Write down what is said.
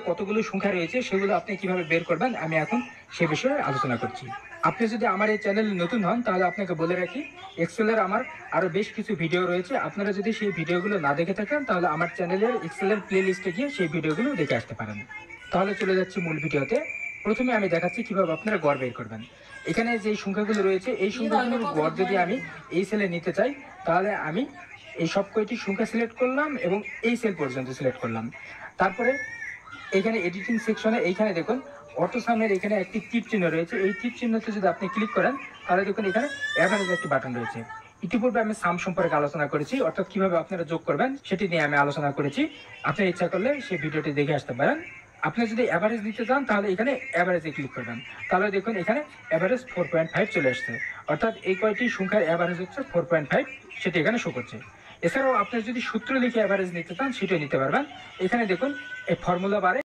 কতগুলো সংখ্যা রয়েছে সেগুলো আপনি কিভাবে বের করবেন আমি এখন সে বিষয়ে আলোচনা করছি। আপনি যদি আমার এই চ্যানেলে নতুন হন তাহলে আপনাকে বলে রাখি, এক্সেলের আমার আরো বেশ কিছু ভিডিও রয়েছে। আপনারা যদি সেই ভিডিওগুলো না দেখে থাকেন তাহলে আমার চ্যানেলের এক্সেলের প্লে লিস্টে গিয়ে সেই ভিডিওগুলো দেখে আসতে পারেন। তাহলে চলে যাচ্ছি মূল ভিডিওতে। প্রথমে আমি দেখাচ্ছি কিভাবে আপনারা গড় বের করবেন। এখানে যে সংখ্যাগুলো রয়েছে এই সংখ্যাগুলোর গড় যদি আমি এই সেলে নিতে চাই তাহলে আমি এই সব কয়টি সংখ্যা সিলেক্ট করলাম এবং এই সেল পর্যন্ত সিলেক্ট করলাম। তারপরে এখানে এডিটিং সেকশনে এইখানে দেখুন অটোসামের এখানে একটি টিপ চিহ্ন রয়েছে। এই টিপ চিহ্নতে যদি আপনি ক্লিক করেন তাহলে দেখুন এখানে অ্যাভারেজ একটি বাটন রয়েছে। ইতিপূর্বে আমি সাম সম্পর্কে আলোচনা করেছি, অর্থাৎ কিভাবে আপনারা যোগ করবেন সেটি নিয়ে আমি আলোচনা করেছি। আপনি ইচ্ছা করলে সেই ভিডিওটি দেখে আসতে পারেন। আপনি যদি অ্যাভারেজ দিতে চান তাহলে এখানে অ্যাভারেজে ক্লিক করবেন। তাহলে দেখুন এখানে অ্যাভারেজ 4.5 চলে আসছে, অর্থাৎ এই কয়টি সংখ্যার অ্যাভারেজ হচ্ছে 4.5, সেটি এখানে শো করছে। এছাড়াও আপনি যদি সূত্র লিখে অ্যাভারেজ নিতে চান সেটাও নিতে পারবেন। এখানে দেখুন এই ফর্মুলা বারে